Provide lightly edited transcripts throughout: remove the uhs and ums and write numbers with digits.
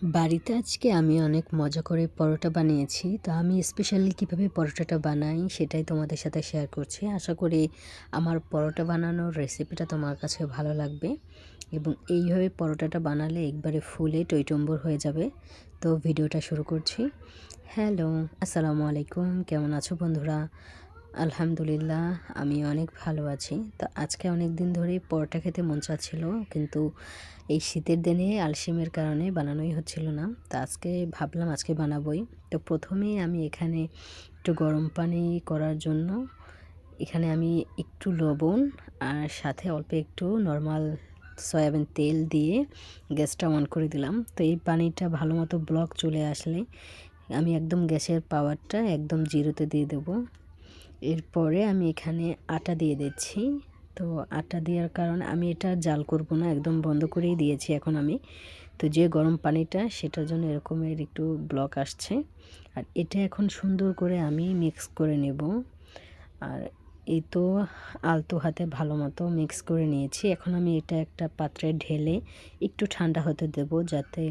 বাড়িতে আজকে আমি অনেক মজা করে পরোটা বানিয়েছি। তো আমি স্পেশালি কীভাবে পরোটাটা বানাই সেটাই তোমাদের সাথে শেয়ার করছি। আশা করি আমার পরোটা বানানোর রেসিপিটা তোমার কাছে ভালো লাগবে এবং এইভাবে পরোটাটা বানালে একবারে ফুলে টইটম্বুর হয়ে যাবে। তো ভিডিওটা শুরু করছি। হ্যালো, আসসালামু আলাইকুম। কেমন আছো বন্ধুরা? আলহামদুলিল্লাহ, আমি অনেক ভালো আছি। তো আজকে অনেক দিন ধরেই পরোটা খেতে মন চাচ্ছিল, কিন্তু এই শীতের দিনে আলসেমির কারণে বানানোই হচ্ছিল না। তো আজকে ভাবলাম আজকে বানাবোই। তো প্রথমেই আমি এখানে একটু গরম পানি করার জন্য এখানে আমি একটু লবণ আর সাথে অল্প একটু নর্মাল সয়াবিন তেল দিয়ে গ্যাসটা অন করে দিলাম। তো এই পানিটা ভালো মতো ব্লক চলে আসলে আমি একদম গ্যাসের পাওয়ারটা একদম জিরোতে দিয়ে দেবো। এরপরে আমি এখানে আটা দিয়ে দিচ্ছি। তো আটা দেওয়ার কারণে আমি এটা জাল করব না, একদম বন্ধ করেই দিয়েছি এখন আমি। তো যে গরম পানিটা সেটার জন্য এরকমের একটু ব্লক আসছে। আর এটা এখন সুন্দর করে আমি মিক্স করে নেব। আর এই তো আলতো হাতে ভালো মতো মিক্স করে নিয়েছি। এখন আমি এটা একটা পাত্রে ঢেলে একটু ঠান্ডা হতে দেব, যাতে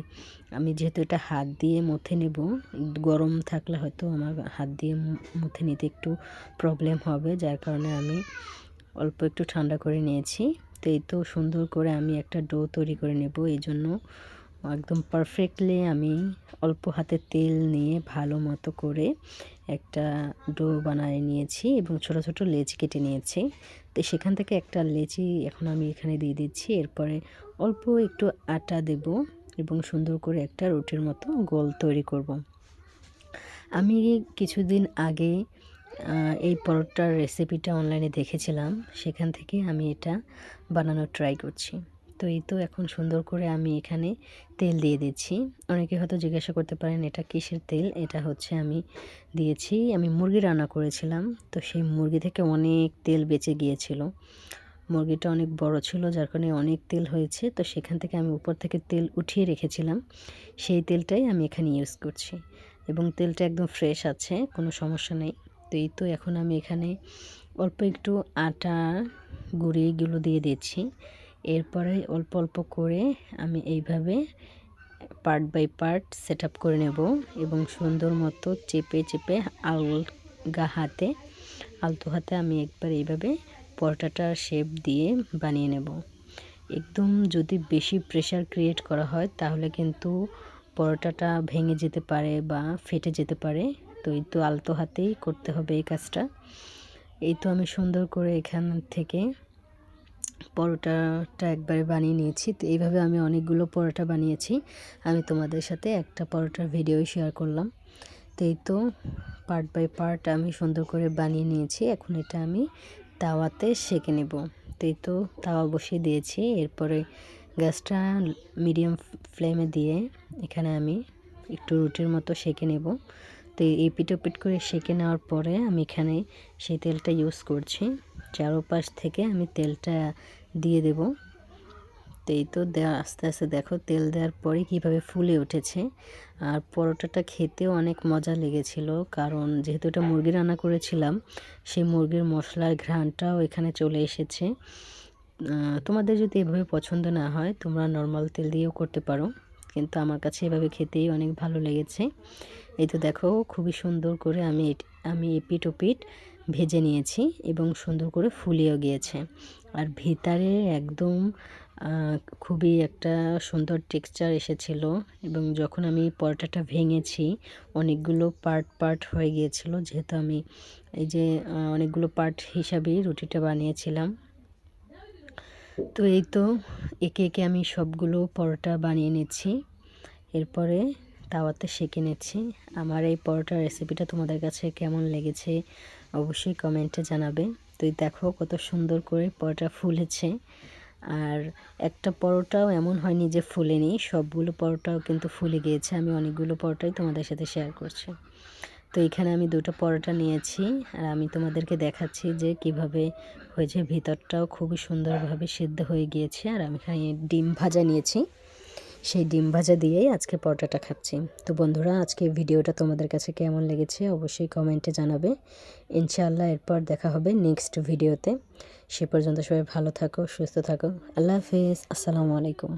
আমি যেহেতু এটা হাত দিয়ে মুথে নেব, গরম থাকলে হয়তো আমার হাত দিয়ে মুথে নিতে একটু প্রবলেম হবে, যার কারণে আমি অল্প একটু ঠান্ডা করে নিয়েছি। তো এই তো সুন্দর করে আমি একটা ডো তৈরি করে নেব। এই জন্য একদম পারফেক্টলি আমি অল্প হাতে তেল নিয়ে ভালো মতো করে একটা ডো বানিয়ে নিয়েছি এবং ছোট ছোট লেচি কেটে নিয়েছি। তো সেখান থেকে একটা লেচি এখন আমি এখানে দিয়ে দিচ্ছি। এরপরে অল্প একটু আটা দেব এবং সুন্দর করে একটা রুটির মতো গোল তৈরি করব। আমি কিছুদিন আগে এই পরোটার রেসিপিটা অনলাইনে দেখেছিলাম, সেখান থেকে আমি এটা বানানোর ট্রাই করছি। তো এই তো এখন সুন্দর করে আমি এখানে তেল দিয়ে দিচ্ছি। অনেকে হয়তো জিজ্ঞাসা করতে পারেন এটা কিসের তেল? এটা হচ্ছে আমি দিয়েছি, আমি মুরগি রান্না করেছিলাম। তো সেই মুরগি থেকে অনেক তেল বেঁচে গিয়েছিল। মুরগিটা অনেক বড় ছিল, যার কারণে অনেক তেল হয়েছে। তো সেখান থেকে আমি উপর থেকে তেল উঠিয়ে রেখেছিলাম, সেই তেলটাই আমি এখানে ইউজ করছি এবং তেলটা একদম ফ্রেশ আছে, কোনো সমস্যা নেই। তো এই তো এখন আমি এখানে অল্প একটু আটা গুঁড়িগুলো দিয়ে দিচ্ছি। এরপরে অল্প অল্প করে আমি এইভাবে part by part set up করে নেব এবং সুন্দর মতো চেপে চেপে আলতো হাতে আমি একবার এইভাবে পরোটাটার শেপ দিয়ে বানিয়ে নেব। একদম যদি বেশি প্রেশার ক্রিয়েট করা হয় তাহলে কিন্তু পরোটাটা ভেঙে যেতে পারে বা ফেটে যেতে পারে। তো এই তো আলতো হাতেই করতে হবে এই কাজটা। এই তো আমি সুন্দর করে এখান থেকে পরোটাটা একবারে বানিয়ে নিয়েছি। তো এইভাবে আমি অনেকগুলো পরোটা বানিয়েছি। আমি তোমাদের সাথে একটা পরোটার ভিডিও শেয়ার করলাম। তো এই তো পার্ট বাই পার্ট আমি সুন্দর করে বানিয়ে নিয়েছি। এখন এটা আমি তাওয়াতে সেঁকে নেব। তো এই তো তাওয়া বসিয়ে দিয়েছি। এরপরে গ্যাসটা মিডিয়াম ফ্লেমে দিয়ে এখানে আমি একটু রুটির মতো সেঁকে নেব। তো এই পিট ওপিট করে সেঁকে নেওয়ার পরে আমি এখানে সেই তেলটা ইউজ করছি। চারোপাশ থেকে আমি তেলটা দিয়ে দেব। তো এই তো আস্তে আস্তে দেখো তেল দেওয়ার পরে কীভাবে ফুলে উঠেছে। আর পরোটাটা খেতেও অনেক মজা লেগেছিল, কারণ যেহেতু এটা মুরগি রান্না করেছিলাম, সেই মুরগির মশলার ঘ্রাণটাও এখানে চলে এসেছে। তোমাদের যদি এভাবে পছন্দ না হয় তোমরা নর্মাল তেল দিয়েও করতে পারো, কিন্তু আমার কাছে এভাবে খেতেই অনেক ভালো লেগেছে। এই তো দেখো খুবই সুন্দর করে আমি এপিট ওপিট ভেজে নিয়েছি এবং সুন্দর করে ফুলেও গিয়েছে। আর ভিতরে একদম খুবই একটা সুন্দর টেক্সচার এসেছিল এবং যখন আমি পরোটাটা ভেঙেছি অনেকগুলো পার্ট পার্ট হয়ে গিয়েছিল, যেহেতু আমি এই যে অনেকগুলো পার্ট হিসাবেই রুটিটা বানিয়েছিলাম। তো এই তো একে একে আমি সবগুলো পরোটা বানিয়ে নিচ্ছি, এরপরে তাওয়াতে সেঁকে নিচ্ছি। আমার এই পরোটার রেসিপিটা তোমাদের কাছে কেমন লেগেছে অবশ্যই কমেন্টে জানাবে। তো দেখো কত সুন্দর করে পরোটা ফুলেছে। আর একটা পরোটাও এমন হয়নি যে ফুলেনি, সবগুলো পরোটাও কিন্তু ফুলে গিয়েছে। আমি অনেকগুলো পরোটাই তোমাদের সাথে শেয়ার করছি। তো এখানে আমি দুটো পরোটা নিয়েছি আর আমি তোমাদেরকে দেখাচ্ছি যে কিভাবে হয়েছে। ভিতরটাও খুবই সুন্দরভাবে সিদ্ধ হয়ে গিয়েছে। আর আমি এখানে ডিম ভাজা নিয়েছি, সেই ডিম ভাজা দিয়েই আজকে পরোটাটা খাচ্ছি। তো বন্ধুরা, আজকে ভিডিওটা তোমাদের কাছে কেমন লেগেছে অবশ্যই কমেন্টে জানাবে। ইনশাআল্লাহ এরপর দেখা হবে নেক্সট ভিডিওতে। সে পর্যন্ত সবাই ভালো থাকো, সুস্থ থাকো। আল্লাহ হাফিজ, আসসালামু আলাইকুম।